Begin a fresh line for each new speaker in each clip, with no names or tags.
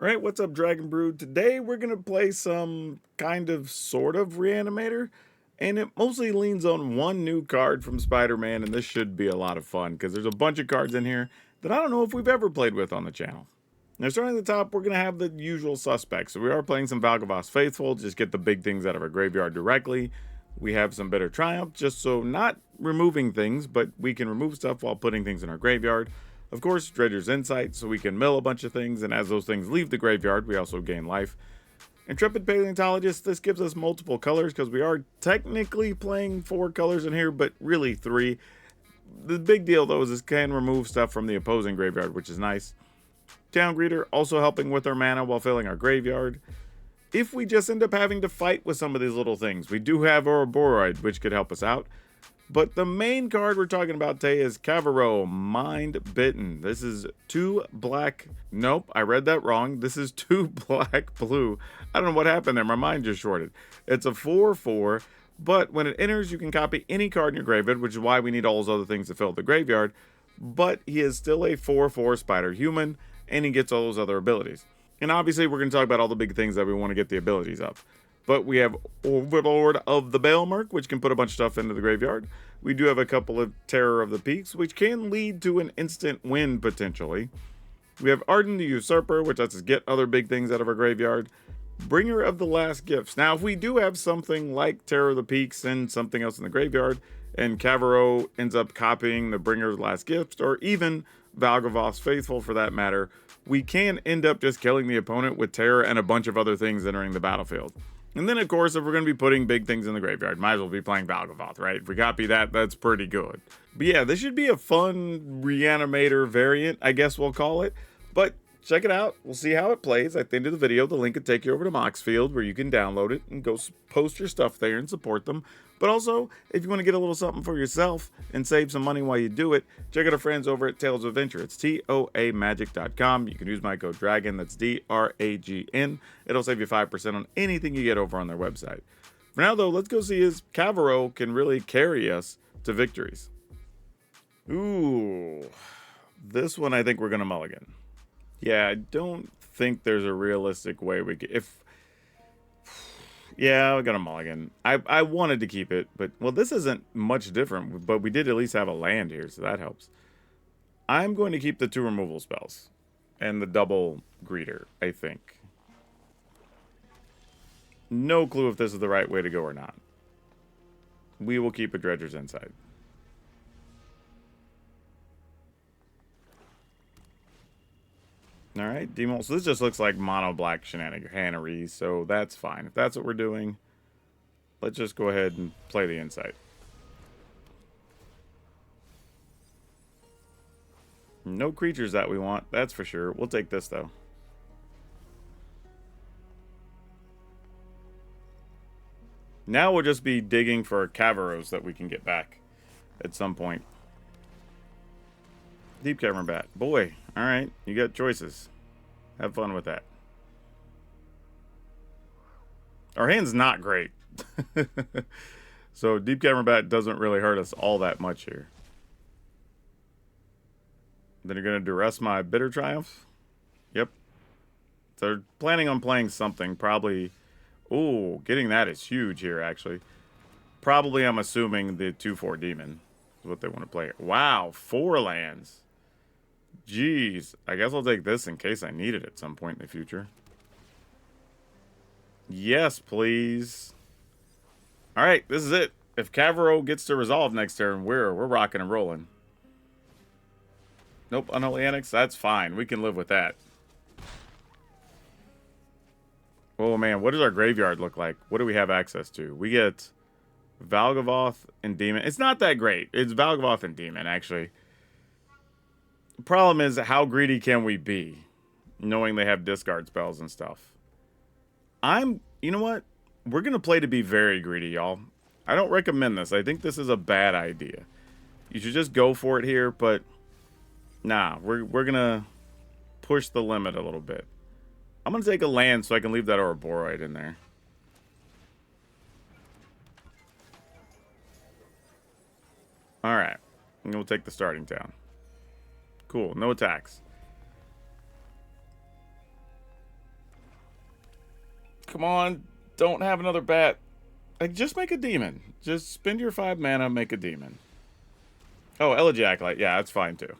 Alright, what's up, Dragon Brood? Today we're going to play some kind of sort of Reanimator, and it mostly leans on one new card from Spider-Man, and this should be a lot of fun, because there's a bunch of cards in here that I don't know if we've ever played with on the channel. Now, starting at the top, we're going to have the usual suspects. So we are playing some Valgavoth's Faithful, just get the big things out of our graveyard directly. We have some Bitter Triumph, just so not removing things, but we can remove stuff while putting things in our graveyard. Of course, Dredger's Insight, so we can mill a bunch of things, and as those things leave the graveyard, we also gain life. Intrepid Paleontologist, this gives us multiple colors, because we are technically playing 4 colors in here, but really 3. The big deal, though, is this can remove stuff from the opposing graveyard, which is nice. Town Greeter, also helping with our mana while filling our graveyard. If we just end up having to fight with some of these little things, we do have Ouroboros, which could help us out. But the main card we're talking about today is Cavaro, Mind Bitten. This is 2 black. Nope, I read that wrong. This is 2 black blue. I don't know what happened there. My mind just shorted. It's a 4/4, but when it enters, you can copy any card in your graveyard, which is why we need all those other things to fill the graveyard. But he is still a 4/4 spider human, and he gets all those other abilities. And obviously, we're going to talk about all the big things that we want to get the abilities of. But we have Overlord of the Baelmerk, which can put a bunch of stuff into the graveyard. We do have a couple of Terror of the Peaks, which can lead to an instant win, potentially. We have Arden the Usurper, which lets us get other big things out of our graveyard. Bringer of the Last Gifts. Now, if we do have something like Terror of the Peaks and something else in the graveyard, and Cavaro ends up copying the Bringer of the Last Gifts, or even Valgavoth's Faithful for that matter, we can end up just killing the opponent with Terror and a bunch of other things entering the battlefield. And then, of course, if we're going to be putting big things in the graveyard, might as well be playing Valgavoth, right? If we copy that, that's pretty good. But yeah, this should be a fun Reanimator variant, I guess we'll call it. But check it out. We'll see how it plays. At the end of the video, the link will take you over to Moxfield, where you can download it and go post your stuff there and support them. But also, if you want to get a little something for yourself and save some money while you do it, check out our friends over at Tales of Adventure. It's TOAMagic.com. You can use my code DRAGON, that's DRAGN. It'll save you 5% on anything you get over on their website. For now, though, let's go see if Cavaro can really carry us to victories. Ooh, this one I think we're going to mulligan. Yeah, I don't think there's a realistic way we could... Yeah, we got a mulligan. I wanted to keep it, but, well, this isn't much different, but we did at least have a land here, so that helps. I'm going to keep the 2 removal spells and the double greeter, I think. No clue if this is the right way to go or not. We will keep a Dredger's Insight. Alright, Demon. So this just looks like mono black shenanigans, so that's fine. If that's what we're doing, let's just go ahead and play the Insight. No creatures that we want, that's for sure. We'll take this, though. Now we'll just be digging for Cavaros that we can get back at some point. Deep Cavern Bat. Boy, alright, you got choices. Have fun with that. Our hand's not great. So Deep Cavern Bat doesn't really hurt us all that much here. Then you're going to duress my Bitter Triumph? Yep. So they're planning on playing something, probably... Ooh, getting that is huge here, actually. Probably, I'm assuming, the 2/4 Demon is what they want to play. Wow, 4 lands. Jeez, I guess I'll take this in case I need it at some point in the future. Yes, please. Alright, this is it. If Cavaro gets to resolve next turn, we're rocking and rolling. Nope, Unholy Annex, that's fine. We can live with that. Oh man, what does our graveyard look like? What do we have access to? We get Valgavoth and Demon. It's not that great. It's Valgavoth and Demon, actually. The problem is, how greedy can we be, knowing they have discard spells and stuff? You know what? We're going to play to be very greedy, y'all. I don't recommend this. I think this is a bad idea. You should just go for it here, but nah, we're going to push the limit a little bit. I'm going to take a land so I can leave that Ouroboros in there. Alright, and we'll take the starting town. Cool, no attacks. Come on. Don't have another bat. Like, just make a demon. Just spend your 5 mana, make a demon. Oh, Elegy Acolyte. Yeah, that's fine too.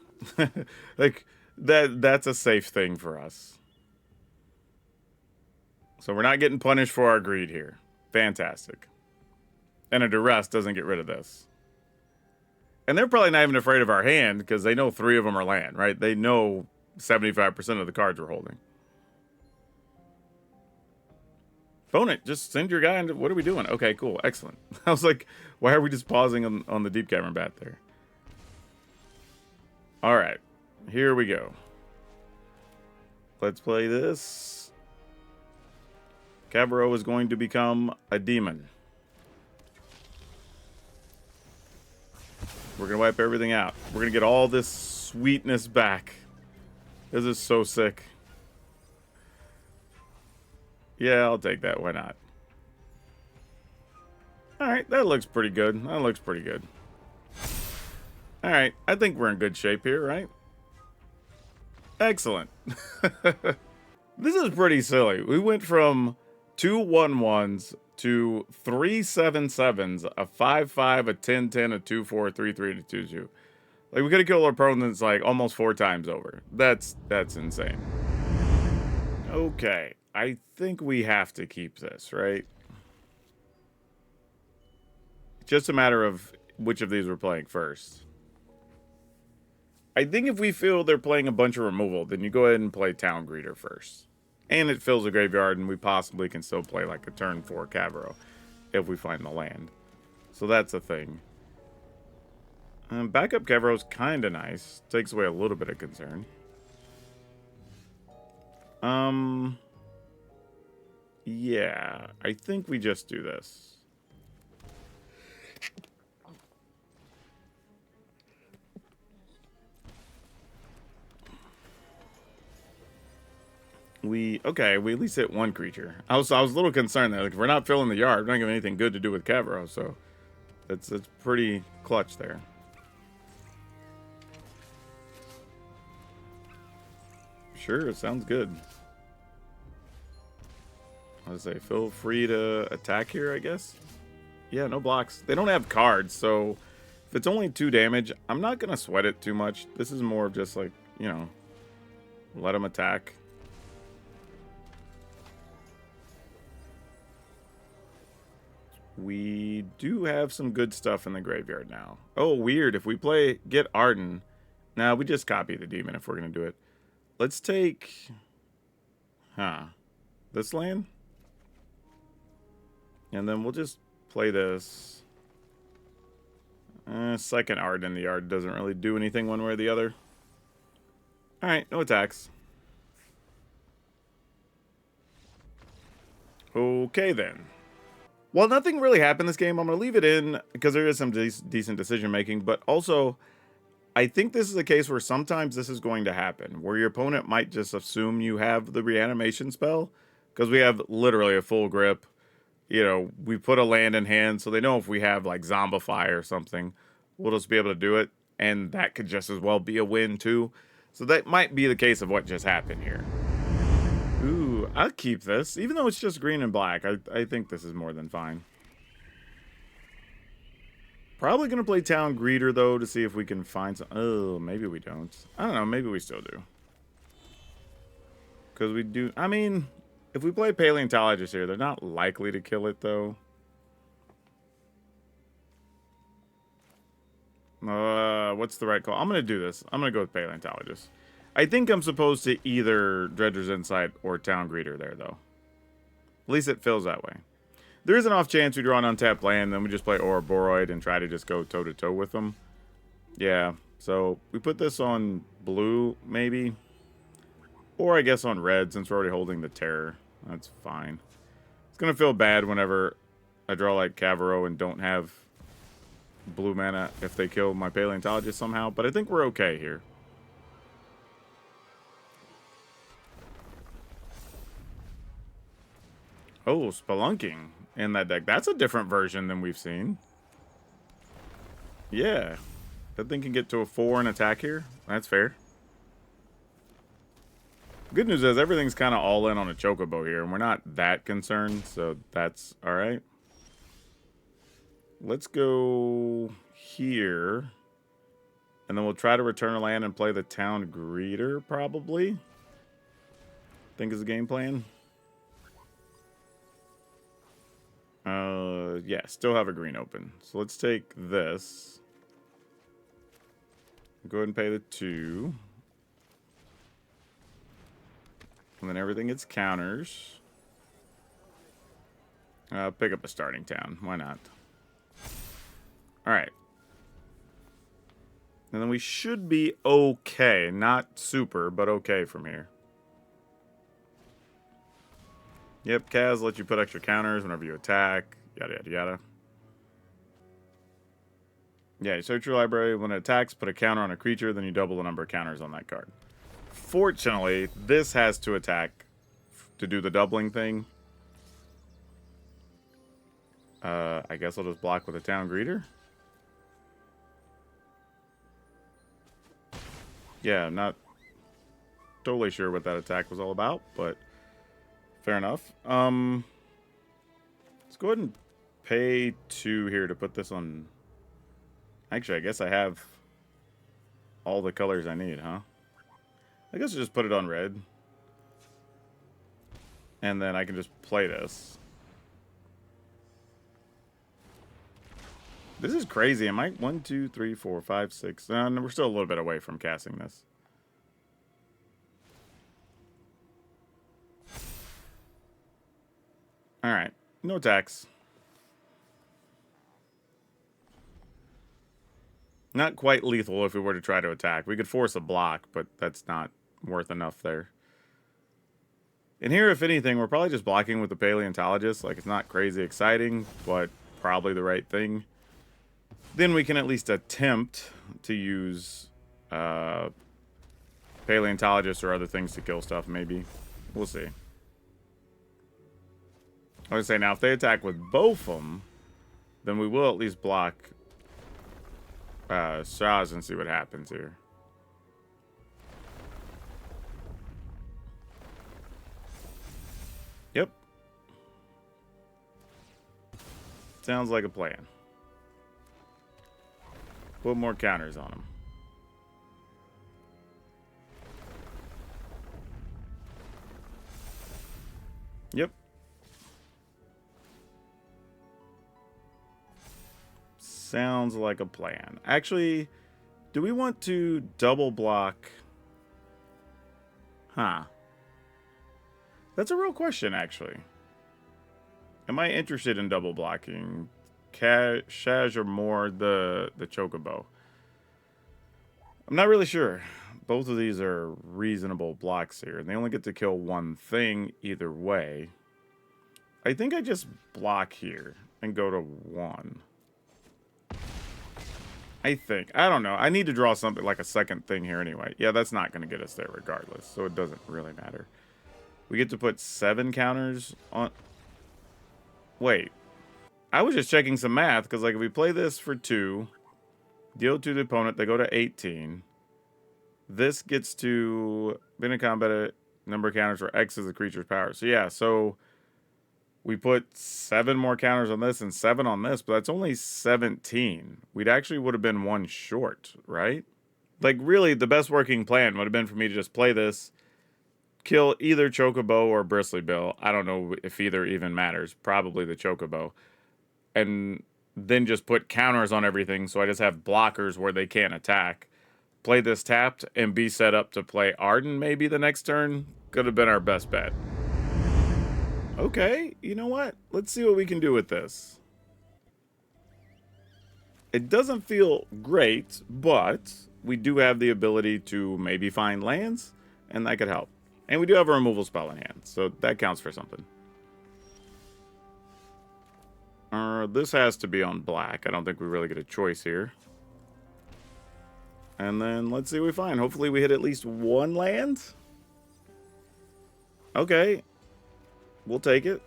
Like, that's a safe thing for us. So we're not getting punished for our greed here. Fantastic. And a duress doesn't get rid of this. And they're probably not even afraid of our hand because they know 3 of them are land, right? They know 75% of the cards we're holding. Opponent, just send your guy into... What are we doing? Okay, cool. Excellent. I was like, why are we just pausing on the Deep Cavern Bat there? All right. Here we go. Let's play this. Cavero is going to become a demon. We're going to wipe everything out. We're going to get all this sweetness back. This is so sick. Yeah, I'll take that. Why not? Alright, that looks pretty good. That looks pretty good. Alright, I think we're in good shape here, right? Excellent. This is pretty silly. We went from 2 1/1s to 3 7/7s, a 5/5, a 10/10, a 2/4, 3/3, and a 2/2. Like, we could have killed our opponents like almost 4 times over. That's insane. Okay, I think we have to keep this, right? Just a matter of which of these we're playing first. I think if we feel they're playing a bunch of removal, then you go ahead and play Town Greeter first. And it fills the graveyard, and we possibly can still play like a turn 4 Cavero if we find the land. So that's a thing. Backup Cavero's kind of nice. Takes away a little bit of concern. Yeah, I think we just do this. We at least hit 1 creature. I was a little concerned there. Like, if we're not filling the yard, we're not giving anything good to do with Cavero, so that's pretty clutch there. Sure, it sounds good. I'll say feel free to attack here, I guess. Yeah, no blocks. They don't have cards, so if it's only 2 damage, I'm not gonna sweat it too much. This is more of just like, you know, let them attack. We do have some good stuff in the graveyard now. Oh, weird. If we get Arden. Nah, we just copy the demon if we're going to do it. Let's take... this land? And then we'll just play this. Second Arden in the yard doesn't really do anything one way or the other. Alright, no attacks. Okay, then. While nothing really happened this game, I'm going to leave it in because there is some decent decision making, but also I think this is a case where sometimes this is going to happen, where your opponent might just assume you have the reanimation spell because we have literally a full grip. You know, we put a land in hand, so they know if we have like Zombify or something, we'll just be able to do it, and that could just as well be a win too. So that might be the case of what just happened here. Ooh, I'll keep this. Even though it's just green and black, I think this is more than fine. Probably going to play Town Greeter, though, to see if we can find some... Oh, maybe we don't. I don't know. Maybe we still do. Because we do... I mean, if we play Paleontologist here, they're not likely to kill it, though. What's the right call? I'm going to do this. I'm going to go with Paleontologist. I think I'm supposed to either Dredger's Insight or Town Greeter there, though. At least it feels that way. There is an off chance we draw an untapped land, then we just play Ouroboros and try to just go toe-to-toe with them. Yeah, so we put this on blue, maybe. Or I guess on red, since we're already holding the Terror. That's fine. It's going to feel bad whenever I draw like Cavero and don't have blue mana if they kill my Paleontologist somehow, but I think we're okay here. Oh, Spelunking in that deck. That's a different version than we've seen. Yeah. That thing can get to a 4 and attack here. That's fair. Good news is everything's kind of all in on a Chocobo here, and we're not that concerned, so that's all right. Let's go here, and then we'll try to return a land and play the Town Greeter, probably. Think is the game plan. Yeah, still have a green open. So let's take this. Go ahead and pay the 2. And then everything gets counters. Pick up a starting town. Why not? Alright. And then we should be okay. Not super, but okay from here. Yep, Kaz lets you put extra counters whenever you attack. Yada, yada, yada. Yeah, you search your library. When it attacks, put a counter on a creature, then you double the number of counters on that card. Fortunately, this has to attack to do the doubling thing. I guess I'll just block with a Town Greeter. Yeah, not totally sure what that attack was all about, but fair enough. Let's go ahead and pay 2 here to put this on. Actually, I guess I have all the colors I need, huh? I guess I'll just put it on red. And then I can just play this. This is crazy. Am I 1, 2, 3, 4, 5, 6? No, we're still a little bit away from casting this. Alright. No attacks. Not quite lethal if we were to try to attack. We could force a block, but that's not worth enough there. And here, if anything, we're probably just blocking with the Paleontologist. Like, it's not crazy exciting, but probably the right thing. Then we can at least attempt to use Paleontologist or other things to kill stuff, maybe. We'll see. I would say now, if they attack with both of them, then we will at least block Shaz and see what happens here. Yep. Sounds like a plan. Put more counters on them. Yep. Sounds like a plan. Actually, do we want to double block? Huh. That's a real question, actually. Am I interested in double blocking Shaz or more the Chocobo? I'm not really sure. Both of these are reasonable blocks here, and they only get to kill one thing either way. I think I just block here and go to 1. I think. I don't know. I need to draw something like a second thing here anyway. Yeah, that's not going to get us there regardless, so it doesn't really matter. We get to put 7 counters on... Wait. I was just checking some math, because like if we play this for 2, deal to the opponent, they go to 18. This gets to begin a combat number of counters where X is the creature's power. So yeah, so we put 7 more counters on this and 7 on this, but that's only 17. We'd actually would have been 1 short, right? Like really, the best working plan would have been for me to just play this, kill either Chocobo or Bristly Bill. I don't know if either even matters. Probably the Chocobo. And then just put counters on everything, so I just have blockers where they can't attack. Play this tapped and be set up to play Arden maybe the next turn. Could have been our best bet. Okay, you know what? Let's see what we can do with this. It doesn't feel great, but we do have the ability to maybe find lands, and that could help. And we do have a removal spell in hand, so that counts for something. This has to be on black. I don't think we really get a choice here. And then let's see what we find. Hopefully we hit at least 1 land. Okay. We'll take it.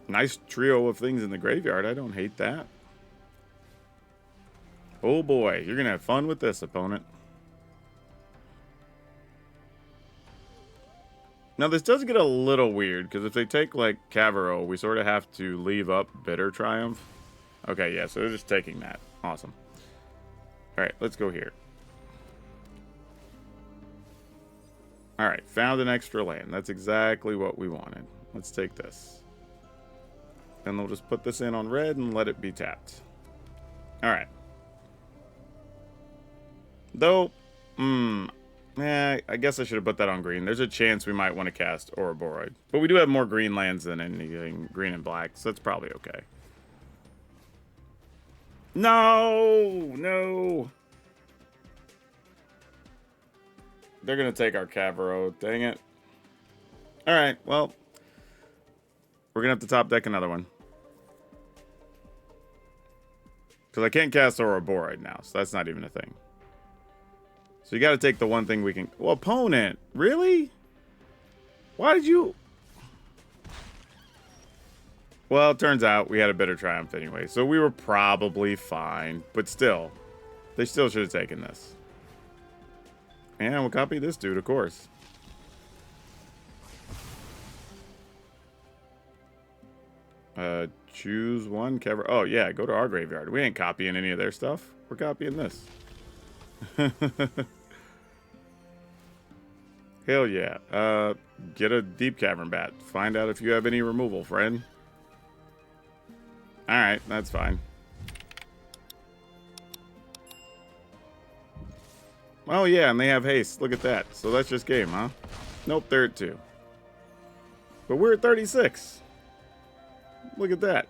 Nice trio of things in the graveyard. I don't hate that. Oh boy, you're going to have fun with this, opponent. Now, this does get a little weird, because if they take, like, Cavero, we sort of have to leave up Bitter Triumph. Okay, yeah, so they're just taking that. Awesome. Alright, let's go here. Alright, found an extra land. That's exactly what we wanted. Let's take this. And we'll just put this in on red and let it be tapped. Alright. Though, I guess I should have put that on green. There's a chance we might want to cast Ouroboros. But we do have more green lands than anything green and black, so that's probably okay. No! No! They're going to take our Cavero. Dang it. Alright, well. We're going to have to top deck another one. Because I can't cast Ouroboros now, so that's not even a thing. So you got to take the one thing we can... Well, opponent, really? Why did you... Well, it turns out we had a Bitter Triumph anyway, so we were probably fine. But still, they still should have taken this. And we'll copy this dude, of course. Choose one cover. Oh, yeah, go to our graveyard. We ain't copying any of their stuff. We're copying this. Hell yeah. Get a Deep Cavern Bat. Find out if you have any removal, friend. Alright, that's fine. Oh yeah, and they have haste. Look at that. So that's just game, huh? Nope, they're at 2. But we're at 36. Look at that.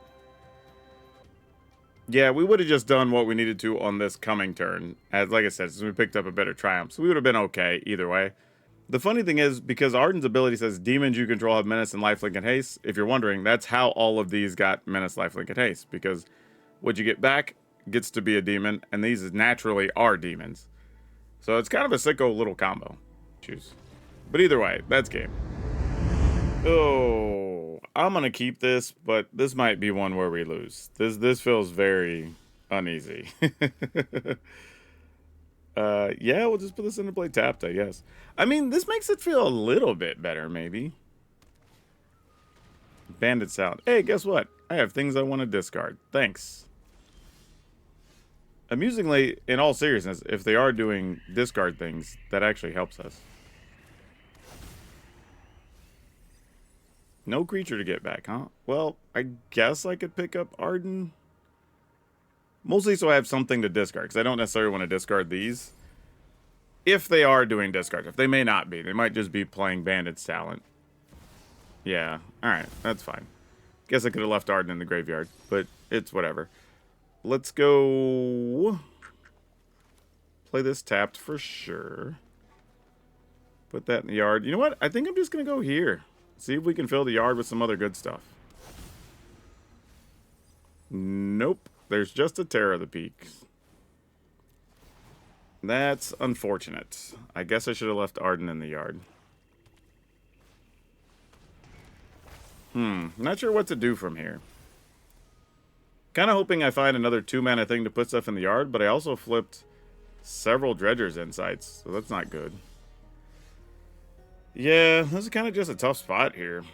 Yeah, we would have just done what we needed to on this coming turn. As like I said, since we picked up a Bitter Triumph. So we would have been okay either way. The funny thing is, because Arden's ability says demons you control have menace and lifelink and haste, if you're wondering, that's how all of these got menace, lifelink, and haste. Because what you get back gets to be a demon, and these naturally are demons. So it's kind of a sicko little combo. Choose. But either way, that's game. Oh, I'm going to keep this, but this might be one where we lose. This feels very uneasy. Yeah, we'll just put this into play tapped, I guess. I mean, this makes it feel a little bit better, maybe. Bandit Sound. Hey, guess what? I have things I want to discard. Thanks. Amusingly, in all seriousness, if they are doing discard things, that actually helps us. No creature to get back, huh? Well, I guess I could pick up Arden. Mostly so I have something to discard, because I don't necessarily want to discard these. If they are doing discards. If they may not be. They might just be playing Bandit's Talent. Yeah, alright, that's fine. Guess I could have left Arden in the graveyard, but it's whatever. Let's go... play this tapped for sure. Put that in the yard. You know what? I think I'm just going to go here. See if we can fill the yard with some other good stuff. Nope. There's just a Terror of the Peaks. That's unfortunate. I guess I should have left Arden in the yard. Not sure what to do from here. Kind of hoping I find another 2-mana thing to put stuff in the yard, but I also flipped several Dredger's Insights, so that's not good. Yeah, this is kind of just a tough spot here.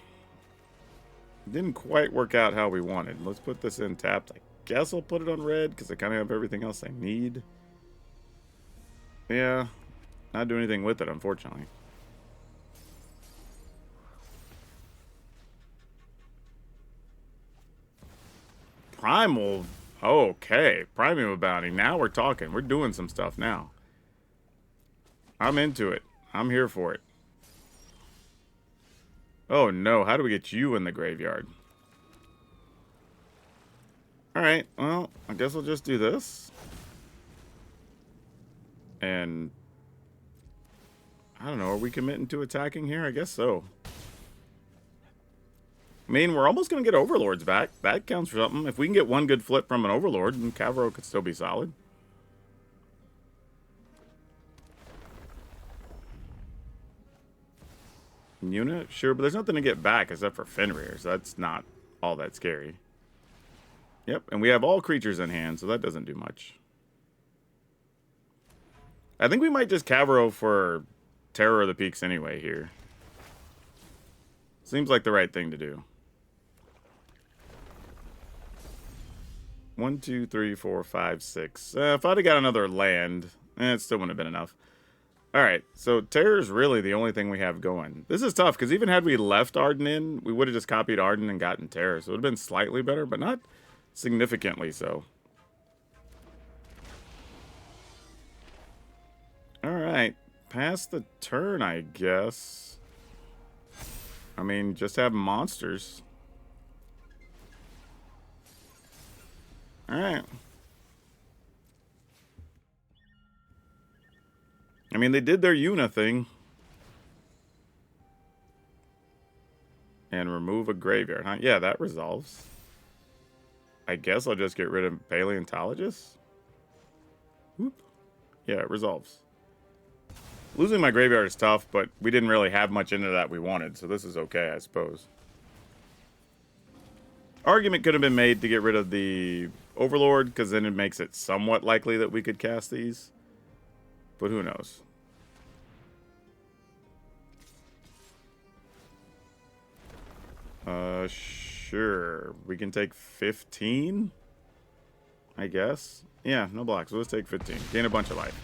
Didn't quite work out how we wanted. Let's put this in tapped. I guess I'll put it on red, because I kind of have everything else I need. Yeah, not do anything with it, unfortunately. Primal. Okay, Primal Bounty. Now we're talking. We're doing some stuff now. I'm into it. I'm here for it. Oh no, how do we get you in the graveyard? Alright, well, I guess I'll just do this. And... I don't know, are we committing to attacking here? I guess so. I mean, we're almost going to get Overlords back. That counts for something. If we can get one good flip from an Overlord, then Cavero could still be solid. Yuna? Sure, but there's nothing to get back except for Fenrir, so that's not all that scary. Yep, and we have all creatures in hand, so that doesn't do much. I think we might just Cavro for Terror of the Peaks anyway here. Seems like the right thing to do. 1, 2, 3, 4, 5, 6. If I'd have got another land, it still wouldn't have been enough. Alright, so Terror is really the only thing we have going. This is tough, because even had we left Arden in, we would have just copied Arden and gotten Terror. So it would have been slightly better, but not significantly so. Alright, pass the turn, I guess. I mean, just have monsters. Alright. I mean, they did their Yuna thing. And remove a graveyard, huh? Yeah, that resolves. I guess I'll just get rid of Paleontologist. Whoop. Yeah, it resolves. Losing my graveyard is tough, but we didn't really have much into that we wanted, so this is okay, I suppose. Argument could have been made to get rid of the Overlord, because then it makes it somewhat likely that we could cast these. But who knows? Sure. We can take 15? I guess. Yeah, no blocks. Let's take 15. Gain a bunch of life.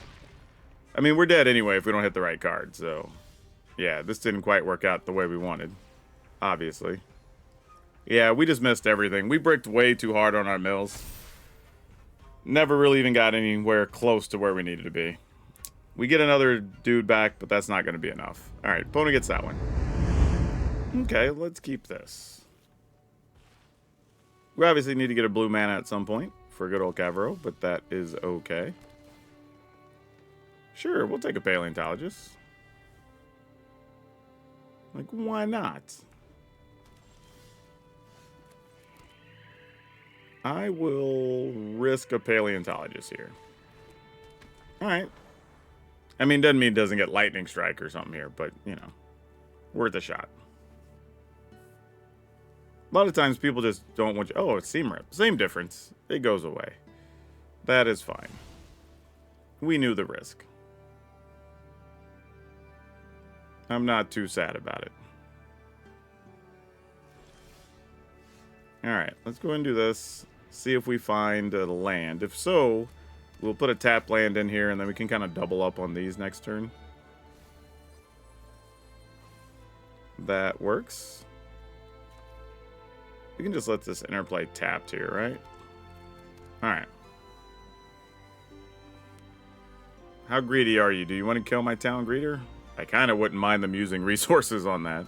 I mean, we're dead anyway if we don't hit the right card, so... Yeah, this didn't quite work out the way we wanted. Obviously. Yeah, we just missed everything. We bricked way too hard on our mills. Never really even got anywhere close to where we needed to be. We get another dude back, but that's not going to be enough. Alright, opponent gets that one. Okay, let's keep this. We obviously need to get a blue mana at some point for good old Cavro, but that is okay. Sure, we'll take a Paleontologist. Like, why not? I will risk a Paleontologist here. Alright. I mean, doesn't mean it doesn't get Lightning Strike or something here, but, you know, worth a shot. A lot of times people just don't want you... Oh, it's Seam Rip. Same difference. It goes away. That is fine. We knew the risk. I'm not too sad about it. Alright, let's go ahead and do this. See if we find a land. If so, we'll put a tap land in here, and then we can kind of double up on these next turn. That works. We can just let this interplay tapped here, right? Alright. How greedy are you? Do you want to kill my town greeter? I kind of wouldn't mind them using resources on that.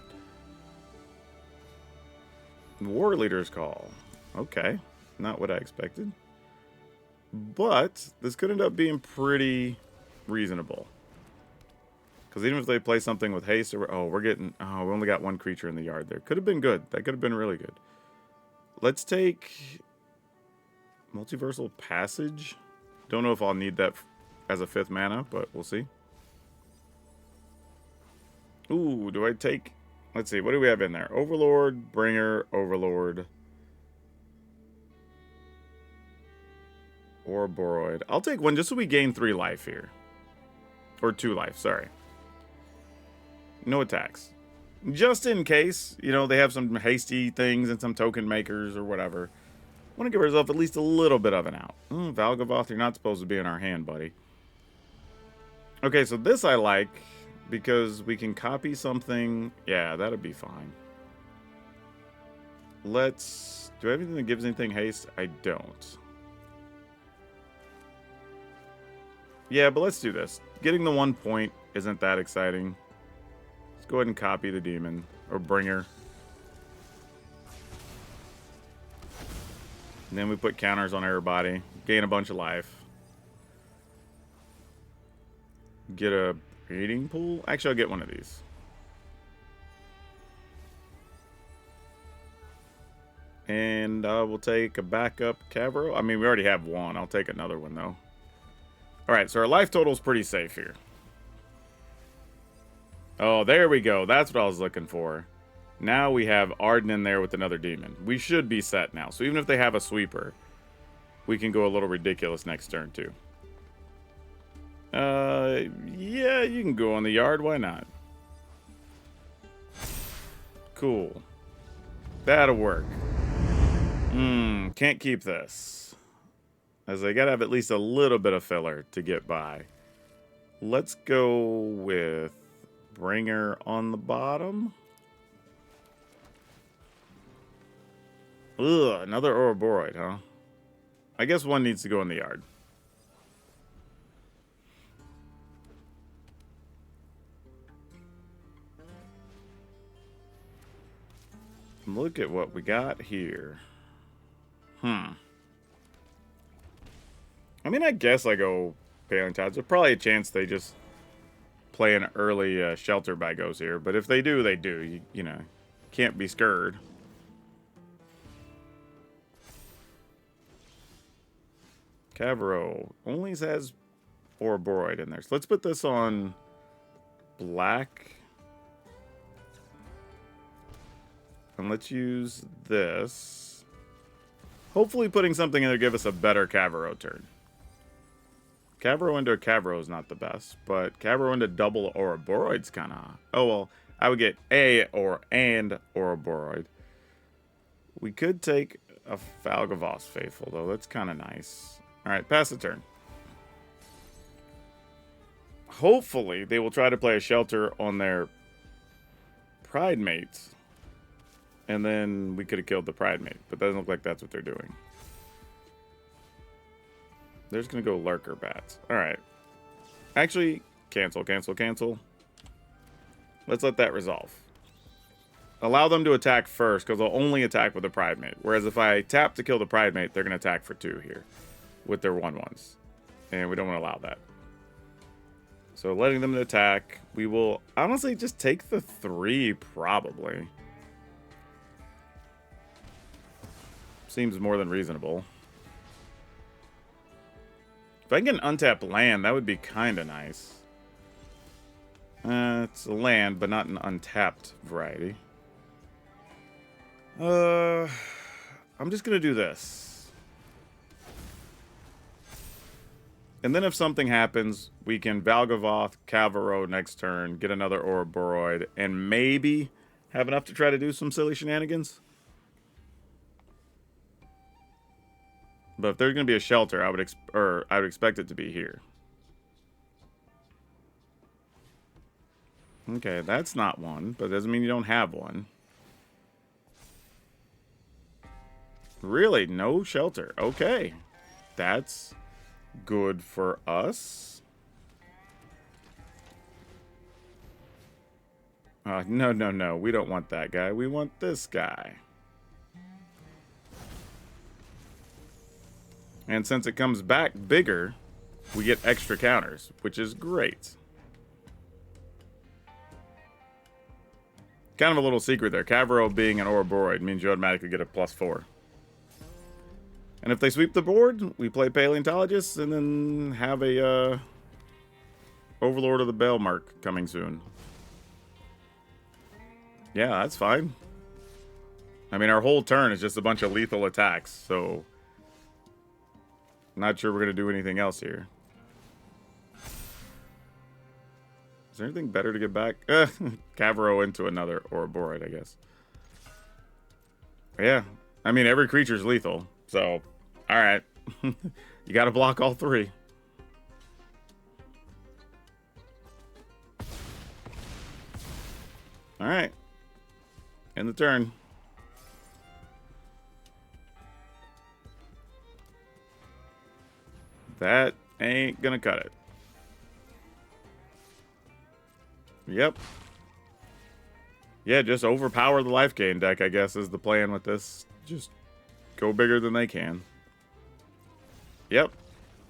War Leader's Call. Okay. Not what I expected. But this could end up being pretty reasonable. Because even if they play something with haste, or we're getting... Oh, we only got one creature in the yard there. Could have been good. That could have been really good. Let's take Multiversal Passage. Don't know if I'll need that as a 5th mana, but we'll see. Ooh, do I take... Let's see, what do we have in there? Overlord, Bringer, Overlord. Or Boroid. I'll take one just so we gain 3 life here. Or 2 life, sorry. No attacks. Just in case, you know, they have some hasty things and some token makers or whatever. Want to give ourselves at least a little bit of an out. Valgavoth, you're not supposed to be in our hand, buddy. Okay, so this I like because we can copy something. Yeah, that'd be fine. Let's... Do I have anything that gives anything haste? I don't. Yeah, but let's do this. Getting the 1 point isn't that exciting. Let's go ahead and copy the demon. Or Bringer. And then we put counters on everybody. Gain a bunch of life. Get a breeding pool? Actually, I'll get one of these. And we'll take a backup Cavro. I mean, we already have one. I'll take another one, though. Alright, so our life total is pretty safe here. Oh, there we go. That's what I was looking for. Now we have Arden in there with another demon. We should be set now. So even if they have a sweeper, we can go a little ridiculous next turn, too. Yeah, you can go on the yard. Why not? Cool. That'll work. Can't keep this. As I gotta have at least a little bit of filler to get by. Let's go with Bringer on the bottom. Ugh, another Ouroboros, huh? I guess one needs to go in the yard. Look at what we got here. I mean, I guess I go Paleontology. There's probably a chance they just play an early Shelter by goes here. But if they do, they do. You know, can't be scared. Cavero only has Ouroboros in there. So let's put this on black. And let's use this. Hopefully putting something in there give us a better Cavero turn. Cavero into a Cavero is not the best, but Cavero into double Ouroboros kind of... Oh, well, I would get and Ouroboros. We could take a Falgavos Faithful, though. That's kind of nice. All right, pass the turn. Hopefully, they will try to play a Shelter on their Pride Mates. And then we could have killed the Pride Mate, but doesn't look like that's what they're doing. They're just going to go Lurker Bats. All right. Actually, cancel. Let's let that resolve. Allow them to attack first, because they'll only attack with the Pride Mate. Whereas if I tap to kill the Pride Mate, they're going to attack for 2 here with their 1/1s. And we don't want to allow that. So letting them attack, we will honestly just take the 3, probably. Seems more than reasonable. If I can get an untapped land, that would be kind of nice. It's a land, but not an untapped variety. I'm just going to do this. And then if something happens, we can Valgavoth, Cavero next turn, get another Ouroboros, and maybe have enough to try to do some silly shenanigans. But if there's going to be a Shelter, I would expect it to be here. Okay, that's not one, but doesn't mean you don't have one. Really? No Shelter. Okay. That's good for us. No. We don't want that guy. We want this guy. And since it comes back bigger, we get extra counters, which is great. Kind of a little secret there. Cavero being an Ouroboros means you automatically get a +4. And if they sweep the board, we play Paleontologist and then have a Overlord of the Bale mark coming soon. Yeah, that's fine. I mean, our whole turn is just a bunch of lethal attacks, so... Not sure we're going to do anything else here. Is there anything better to get back? Cavero into another Ouroboros, I guess. Yeah. I mean, every creature's lethal. So, alright. You got to block all 3. Alright. End the turn. That ain't gonna cut it. Yep. Yeah, just overpower the life gain deck, I guess, is the plan with this. Just go bigger than they can. Yep.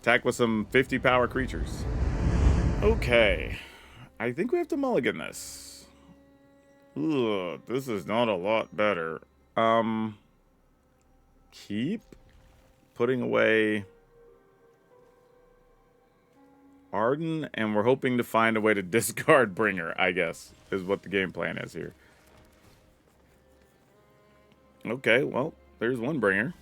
Attack with some 50 power creatures. Okay. I think we have to mulligan this. Ugh, this is not a lot better. Keep putting away Arden, and we're hoping to find a way to discard Bringer, I guess, is what the game plan is here. Okay, well, there's one Bringer.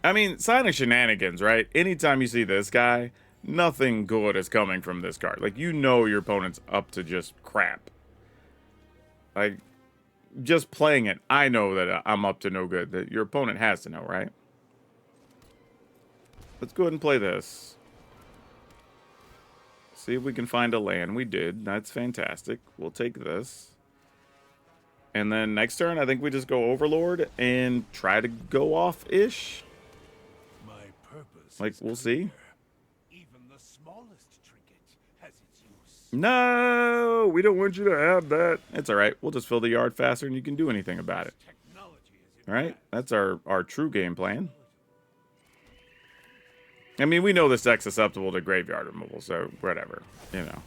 I mean, sign of shenanigans, right? Anytime you see this guy, Nothing good is coming from this card. Like, you know your opponent's up to just crap. Like, just playing it, I know that I'm up to no good. That your opponent has to know, right? Let's go ahead and play this. See if we can find a land. We did. That's fantastic. We'll take this. And then next turn, I think we just go Overlord and try to go off-ish. Like, we'll see.
Even the smallest trinket has its use.
No, we don't want you to have that. It's all right. We'll just fill the yard faster and you can do anything about it. All right, that's our true game plan. I mean, we know this deck's susceptible to graveyard removal, so whatever, you know.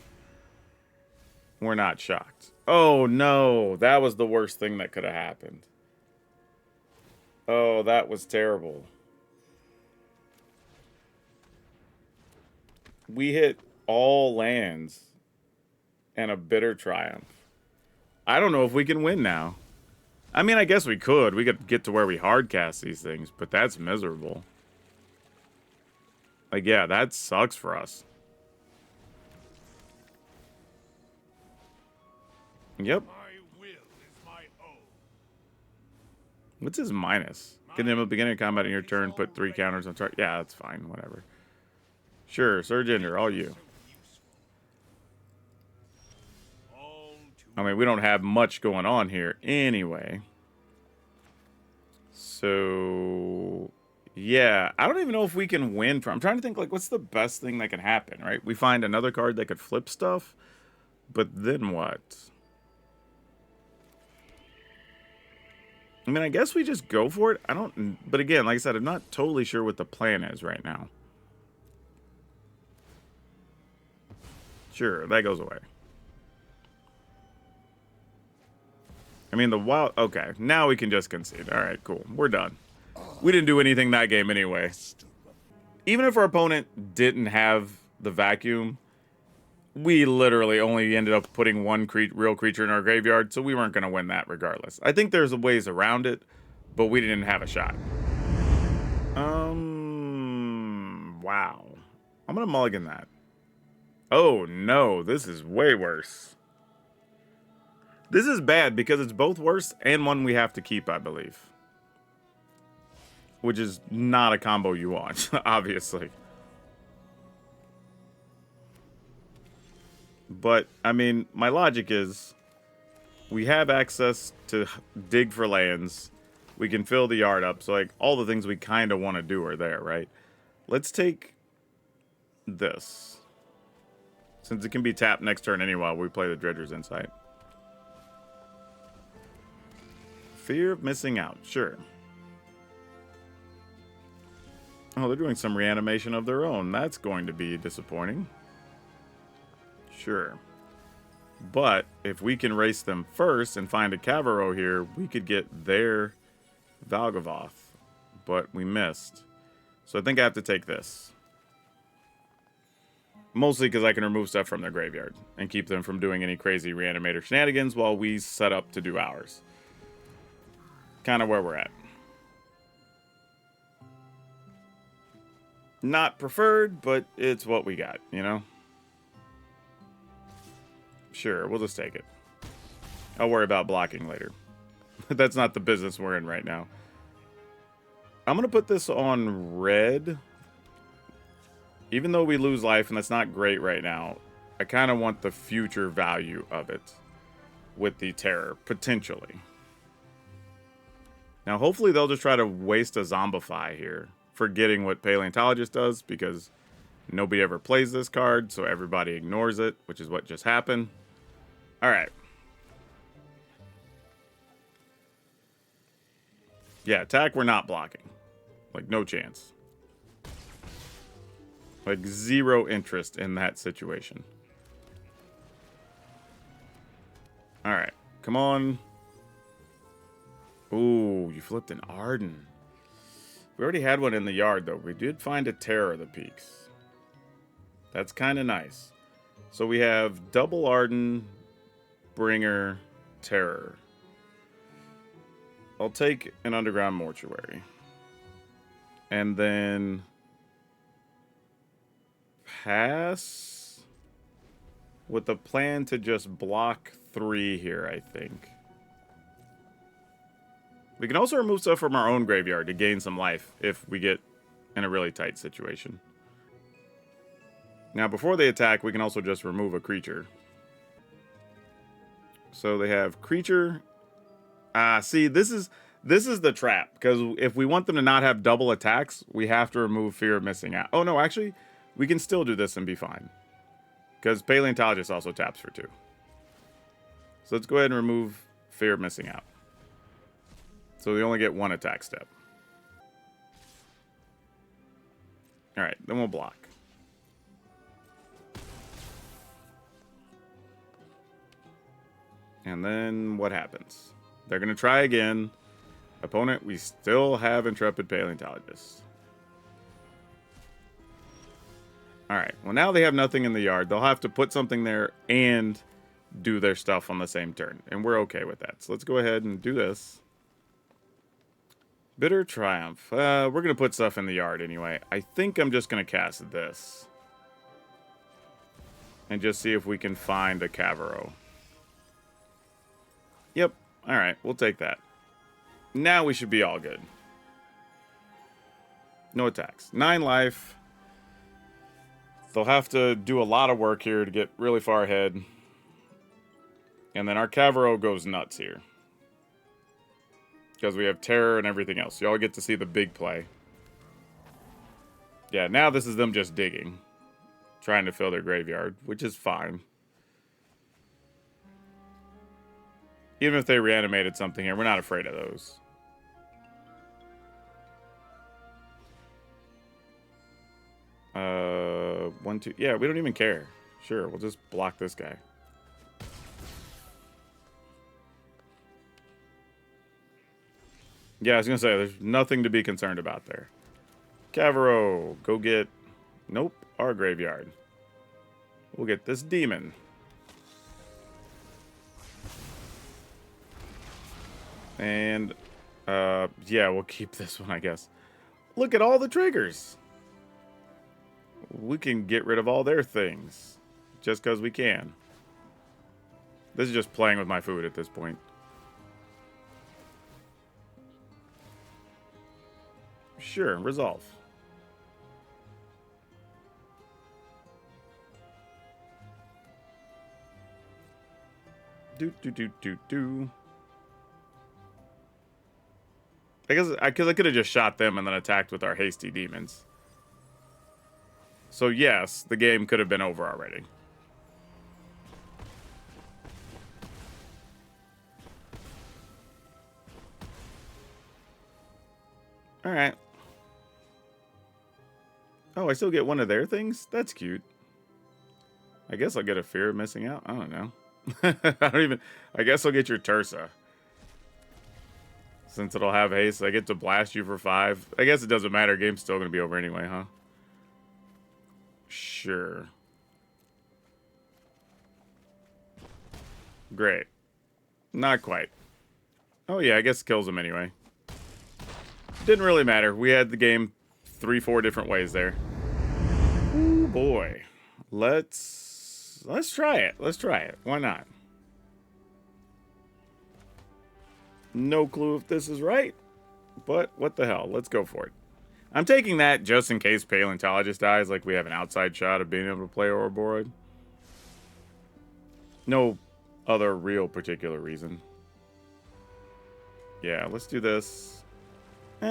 We're not shocked. Oh, no. That was the worst thing that could have happened. Oh, that was terrible. We hit all lands and a bitter triumph. I don't know if we can win now. I mean, I guess we could. We could get to where we hardcast these things, but that's miserable. Like, yeah, that sucks for us. Yep.
My will is my own.
What's his minus? Get him at the beginning of combat in your turn, put 3 counters on target. Yeah, that's fine. Whatever. Sure, Surge Ender, all you. I mean, we don't have much going on here anyway. So, yeah. I don't even know if we can win from... I'm trying to think, like, what's the best thing that can happen, right? We find another card that could flip stuff, but then what? I mean, I guess we just go for it. I don't... But again, like I said, I'm not totally sure what the plan is right now. Sure, that goes away. I mean, the wild... Okay, now we can just concede. All right, cool. We're done. We didn't do anything that game anyway. Even if our opponent didn't have the vacuum, we literally only ended up putting one real creature in our graveyard, so we weren't going to win that regardless. I think there's ways around it, but we didn't have a shot. Wow. I'm going to mulligan that. Oh, no. This is way worse. This is bad because it's both worse and one we have to keep, I believe. Which is not a combo you want, obviously. But, I mean, my logic is we have access to dig for lands. We can fill the yard up. So, like, all the things we kind of want to do are there, right? Let's take this. Since it can be tapped next turn anyway while we play the Dredger's Insight. Fear of missing out. Sure. Oh, they're doing some reanimation of their own. That's going to be disappointing. Sure. But if we can race them first and find a Cavaro here, we could get their Valgavoth. But we missed. So I think I have to take this. Mostly because I can remove stuff from their graveyard and keep them from doing any crazy Reanimator shenanigans while we set up to do ours. Kind of where we're at. Not preferred, but it's what we got, you know? Sure, we'll just take it. I'll worry about blocking later. That's not the business we're in right now. I'm going to put this on red. Even though we lose life, and that's not great right now, I kind of want the future value of it with the terror, potentially. Now, hopefully they'll just try to waste a Zombify here, forgetting what Paleontologist does, because nobody ever plays this card, so everybody ignores it, which is what just happened. Alright. Yeah, attack, we're not blocking. Like, no chance. Like, zero interest in that situation. Alright, come on. Ooh, you flipped an Arden. We already had one in the yard, though. We did find a Terror of the Peaks. That's kind of nice. So we have double Arden, Bringer, Terror. I'll take an Underground Mortuary. And then... pass with the plan to just block 3 here, I think. We can also remove stuff from our own graveyard to gain some life if we get in a really tight situation. Now, before they attack, we can also just remove a creature. So they have creature. See, this is the trap, because if we want them to not have double attacks, we have to remove fear of missing out. Oh no, actually, we can still do this and be fine, because Paleontologist also taps for 2. So let's go ahead and remove fear of missing out. So they only get 1 attack step. All right, then we'll block. And then what happens? They're going to try again. Opponent, we still have Intrepid Paleontologist. Alright, well now they have nothing in the yard. They'll have to put something there and do their stuff on the same turn. And we're okay with that. So let's go ahead and do this. Bitter Triumph. We're going to put stuff in the yard anyway. I think I'm just going to cast this. And just see if we can find a Cavero. Yep. Alright, we'll take that. Now we should be all good. No attacks. 9 life. They'll have to do a lot of work here to get really far ahead. And then our Cavero goes nuts here. Because we have Terror and everything else. Y'all get to see the big play. Yeah, now this is them just digging. Trying to fill their graveyard, which is fine. Even if they reanimated something here, we're not afraid of those. 1, 2. Yeah, we don't even care. Sure, we'll just block this guy. Yeah, I was gonna say, there's nothing to be concerned about there. Cavero, go get... Nope, our graveyard. We'll get this demon. And, yeah, we'll keep this one, I guess. Look at all the triggers. We can get rid of all their things. Just because we can. This is just playing with my food at this point. Sure, resolve. Do. I guess I could have just shot them and then attacked with our hasty demons. So yes, the game could have been over already. Alright. Oh, I still get one of their things? That's cute. I guess I'll get a fear of missing out. I don't know. I guess I'll get your Tursa. Since it'll have haste, I get to blast you for 5. I guess it doesn't matter. Game's still going to be over anyway, huh? Sure. Great. Not quite. Oh yeah, I guess it kills him anyway. Didn't really matter. We had the game 3-4 different ways there. Ooh boy. Let's try it. Let's try it. Why not? No clue if this is right, but what the hell? Let's go for it. I'm taking that just in case Paleontologist dies, like we have an outside shot of being able to play Ouroboros. No other real particular reason. Yeah, let's do this. You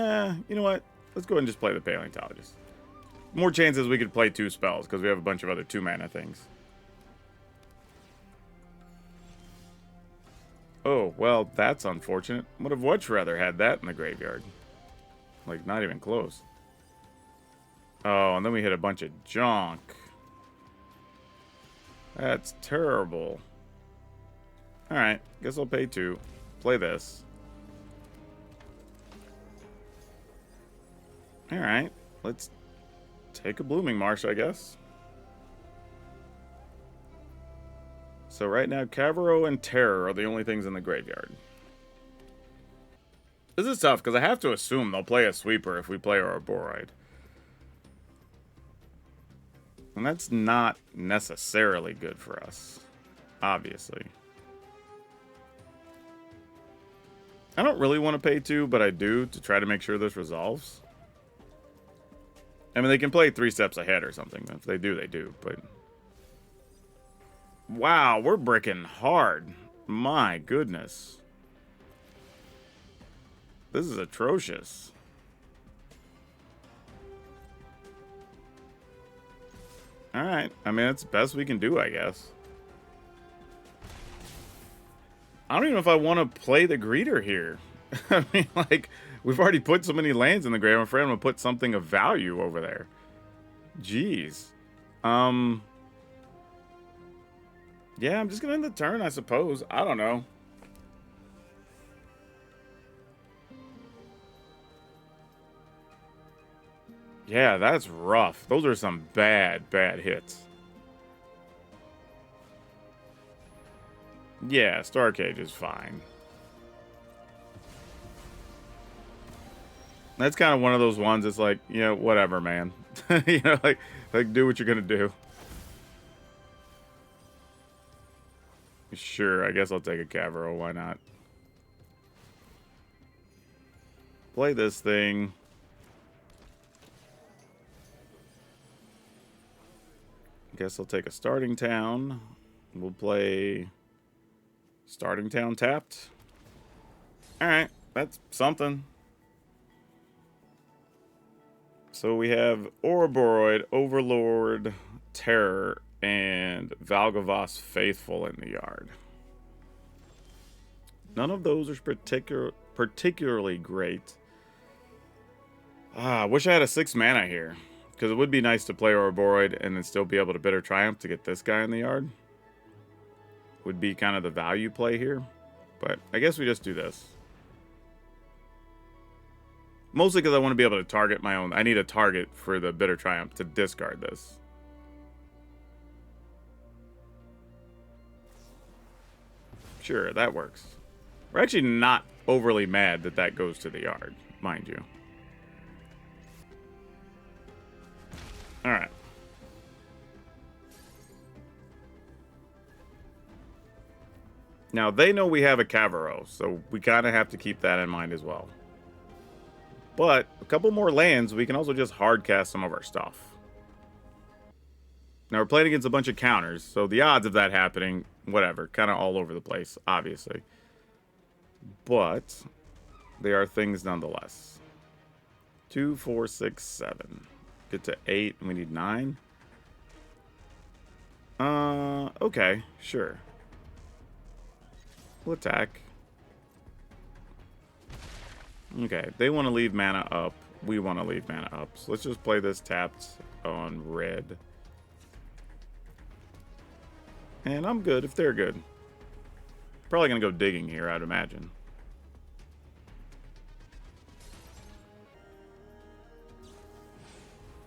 know what? Let's go ahead and just play the Paleontologist. More chances we could play 2 spells, because we have a bunch of other 2-mana things. Oh, well, that's unfortunate. Would have much rather had that in the graveyard. Like, not even close. Oh, and then we hit a bunch of junk. That's terrible. Alright, guess I'll pay 2. Play this. Alright, let's take a Blooming Marsh, I guess. So right now, Cavero and Terror are the only things in the graveyard. This is tough, because I have to assume they'll play a sweeper if we play Ouroboros. And that's not necessarily good for us, obviously. I don't really want to pay 2, but I do to try to make sure this resolves. I mean, they can play 3 steps ahead or something. If they do, they do. But wow, we're bricking hard. My goodness. This is atrocious. Alright. I mean, that's the best we can do, I guess. I don't even know if I want to play the greeter here. I mean, like, we've already put so many lands in the grave. I'm afraid I'm going to put something of value over there. Jeez. Yeah, I'm just going to end the turn, I suppose. I don't know. Yeah, that's rough. Those are some bad, bad hits. Yeah, Starcage is fine. That's kind of one of those ones that's like, you know, whatever, man. You know, like do what you're going to do. Sure, I guess I'll take a Cavero. Why not? Play this thing. Guess I'll take a starting town. We'll play starting town tapped. Alright, that's something. So we have Ouroboros, Overlord, Terror, and Valgavas Faithful in the yard. None of those are particularly great. I wish I had a 6 mana here. Because it would be nice to play Ouroboros and then still be able to Bitter Triumph to get this guy in the yard. Would be kind of the value play here. But I guess we just do this. Mostly because I want to be able to target my own. I need a target for the Bitter Triumph to discard this. Sure, that works. We're actually not overly mad that that goes to the yard, mind you. Alright. Now, they know we have a Cavero, so we kind of have to keep that in mind as well. But, a couple more lands, we can also just hardcast some of our stuff. Now, we're playing against a bunch of counters, so the odds of that happening, whatever, kind of all over the place, obviously. But, they are things nonetheless. 2, 4, 6, 7. Get to 8, and we need 9. Okay, sure. We'll attack. Okay, they want to leave mana up. We want to leave mana up. So let's just play this tapped on red. And I'm good if they're good. Probably going to go digging here, I'd imagine.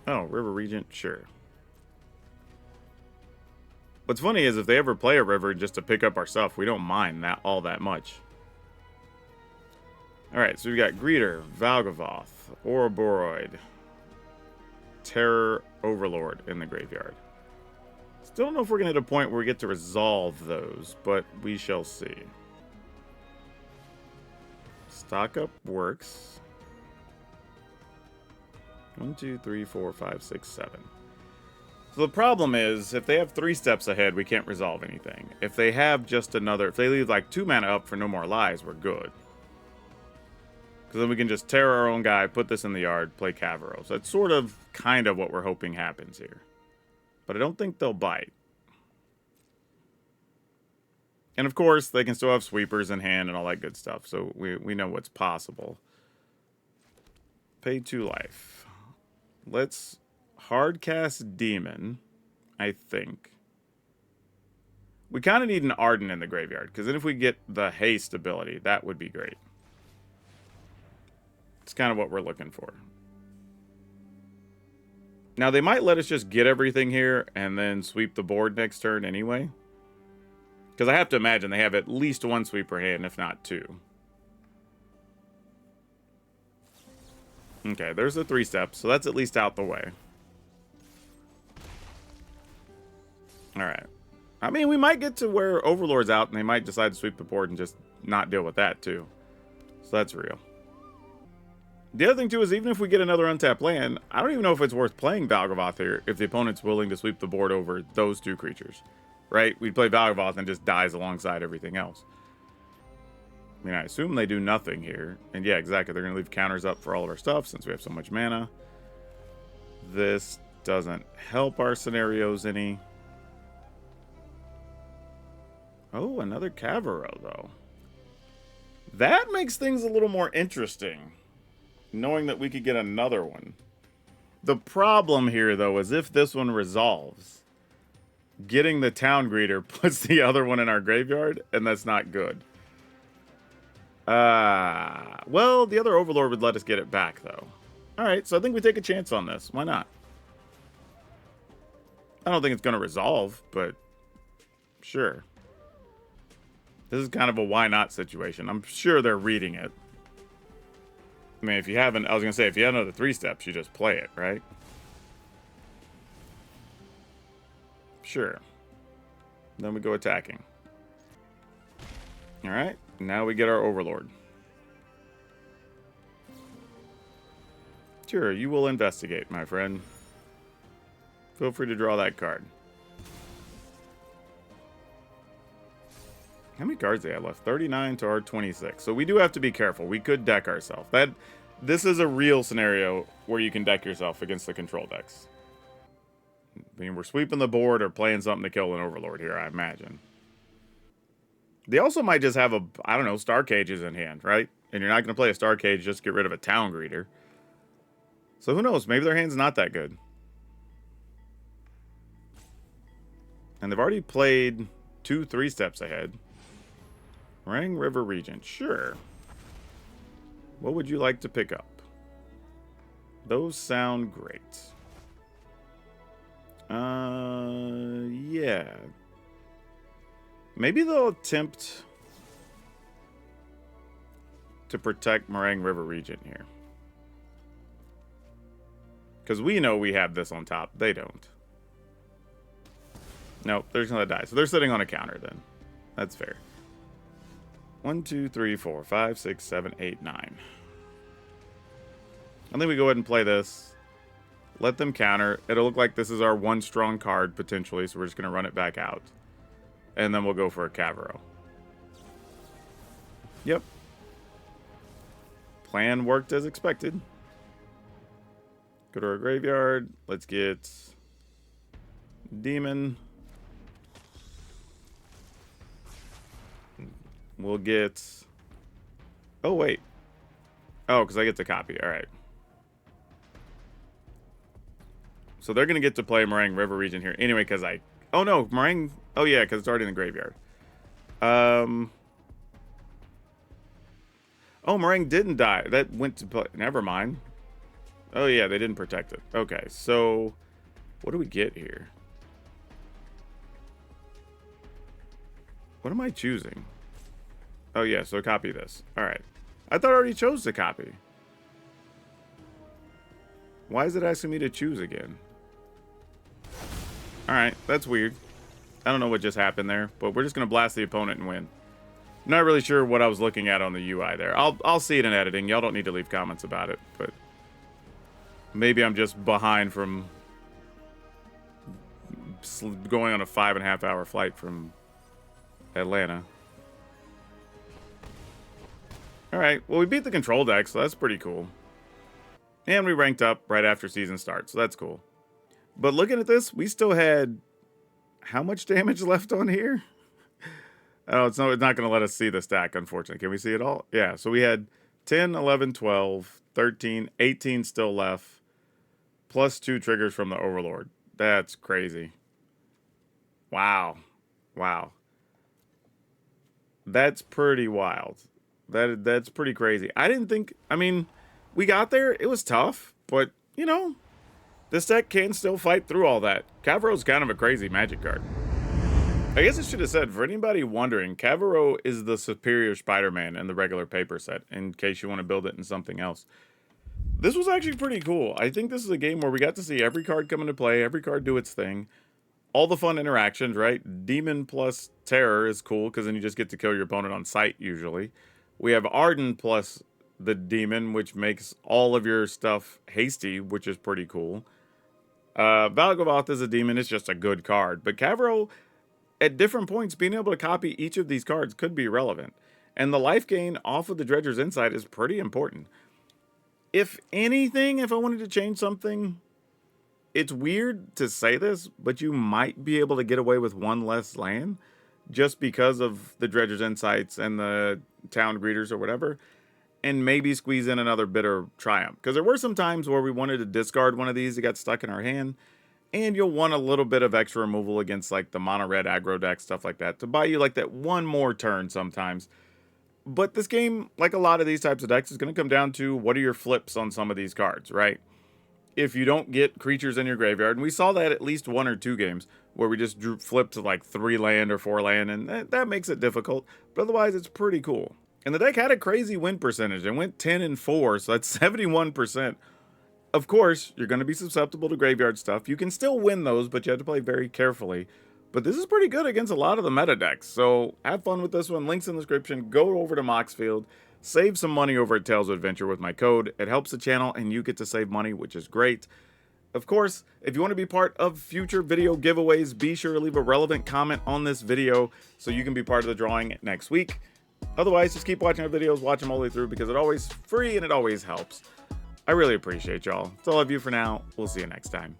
Oh, River Regent? Sure. What's funny is if they ever play a river just to pick up our stuff, we don't mind that all that much. Alright, so we've got Greeter, Valgavoth, Ouroboros, Terror, Overlord in the graveyard. Still don't know if we're going to hit a point where we get to resolve those, but we shall see. Stock up works. 1, 2, 3, 4, 5, 6, 7. So the problem is, if they have 3 steps ahead, we can't resolve anything. If they have just another, if they leave like 2 mana up for no more lies, we're good. Because then we can just tear our own guy, put this in the yard, play Cavero. So that's sort of, kind of what we're hoping happens here. But I don't think they'll bite. And of course, they can still have sweepers in hand and all that good stuff. So we know what's possible. Pay 2 life. Let's hardcast Demon, I think. We kind of need an Ardent in the graveyard. Because then if we get the haste ability, that would be great. It's kind of what we're looking for. Now, they might let us just get everything here and then sweep the board next turn anyway. Because I have to imagine they have at least 1 sweeper hand, if not 2. Okay, there's the 3 steps, so that's at least out the way. All right. I mean, we might get to where Overlord's out and they might decide to sweep the board and just not deal with that too. So that's real. The other thing too is even if we get another untapped land, I don't even know if it's worth playing Valgavoth here if the opponent's willing to sweep the board over those two creatures. Right? We'd play Valgavoth and just dies alongside everything else. I mean, I assume they do nothing here. And yeah, exactly. They're going to leave counters up for all of our stuff since we have so much mana. This doesn't help our scenarios any. Oh, another Cavero, though. That makes things a little more interesting, knowing that we could get another one. The problem here, though, is if this one resolves, getting the Town Greeter puts the other one in our graveyard, and that's not good. Well, the other Overlord would let us get it back, though. Alright, so I think we take a chance on this. Why not? I don't think it's going to resolve, but sure. This is kind of a why not situation. I'm sure they're reading it. I mean, if you haven't, I was going to say, if you have another 3 steps, you just play it, right? Sure. Then we go attacking. Alright, now we get our Overlord. Sure, you will investigate, my friend. Feel free to draw that card. How many cards do they have left? 39 to our 26. So we do have to be careful. We could deck ourselves. This is a real scenario where you can deck yourself against the control decks. I mean, we're sweeping the board or playing something to kill an Overlord here, I imagine. They also might just have I don't know, Star Cages in hand, right? And you're not going to play a Star Cage just to get rid of a Town Greeter. So who knows? Maybe their hand's not that good. And they've already played 2 3 steps ahead. Rang River Regent, sure. What would you like to pick up? Those sound great. Yeah. Maybe they'll attempt to protect Meringue River Regent here. Because we know we have this on top. They don't. Nope, they're just going to die. So they're sitting on a counter then. That's fair. 1, 2, 3, 4, 5, 6, 7, 8, 9. I think we go ahead and play this. Let them counter. It'll look like this is our 1 strong card, potentially, so we're just going to run it back out. And then we'll go for a Cavero. Yep. Plan worked as expected. Go to our graveyard. Let's get Demon. We'll get... Oh, wait. Oh, because I get to copy. All right. So they're going to get to play Meringue River Region here. Anyway, because I... Oh, no. Meringue... Oh, yeah, because it's already in the graveyard. Oh, Meringue didn't die. That went to play... Never mind. Oh, yeah, they didn't protect it. Okay, so... What do we get here? What am I choosing? Oh, yeah, so copy this. All right. I thought I already chose to copy. Why is it asking me to choose again? All right, that's weird. I don't know what just happened there, but we're just going to blast the opponent and win. Not really sure what I was looking at on the UI there. I'll see it in editing. Y'all don't need to leave comments about it, but maybe I'm just behind from going on a 5.5 hour flight from Atlanta. All right, well, we beat the control deck, so that's pretty cool. And we ranked up right after season starts, so that's cool. But looking at this, we still had how much damage left on here? Oh, it's not going to let us see the stack, unfortunately. Can we see it all? Yeah, so we had 10, 11, 12, 13, 18 still left, plus 2 triggers from the Overlord. That's crazy. Wow. Wow. That's pretty wild. That's pretty crazy. I didn't think... I mean, we got there. It was tough, but, you know, this deck can still fight through all that. Cavero's kind of a crazy Magic card. I guess I should have said, for anybody wondering, Cavero is the superior Spider-Man in the regular paper set, in case you want to build it in something else. This was actually pretty cool. I think this is a game where we got to see every card come into play, every card do its thing. all the fun interactions, right? Demon plus Terror is cool because then you just get to kill your opponent on sight usually. We have Arden plus the Demon, which makes all of your stuff hasty, which is pretty cool. Valgavoth as a Demon is just a good card, but Cavro, at different points, being able to copy each of these cards could be relevant. And the life gain off of the Dredger's Insight is pretty important. If anything, if I wanted to change something, it's weird to say this, but you might be able to get away with one less land just because of the Dredger's Insights and the Town Greeters or whatever, and maybe squeeze in another Bitter Triumph. Because there were some times where we wanted to discard one of these that got stuck in our hand, and you'll want a little bit of extra removal against like the mono red aggro deck, stuff like that, to buy you like that one more turn sometimes. But this game, like a lot of these types of decks, is going to come down to what are your flips on some of these cards, right? If you don't get creatures in your graveyard, and we saw that at least 1 or 2 games where we just flipped to like 3 land or 4 land, and that makes it difficult, but otherwise it's pretty cool. And the deck had a crazy win percentage. It went 10-4, so that's 71%. Of course, you're going to be susceptible to graveyard stuff. You can still win those, but you have to play very carefully. But this is pretty good against a lot of the meta decks, so have fun with this one. Links in the description. Go over to Moxfield. Save some money over at Tales of Adventure with my code. It helps the channel, and you get to save money, which is great. Of course, if you want to be part of future video giveaways, be sure to leave a relevant comment on this video so you can be part of the drawing next week. Otherwise, just keep watching our videos, watch them all the way through because it's always free and it always helps. I really appreciate y'all. That's all I have you for now. We'll see you next time.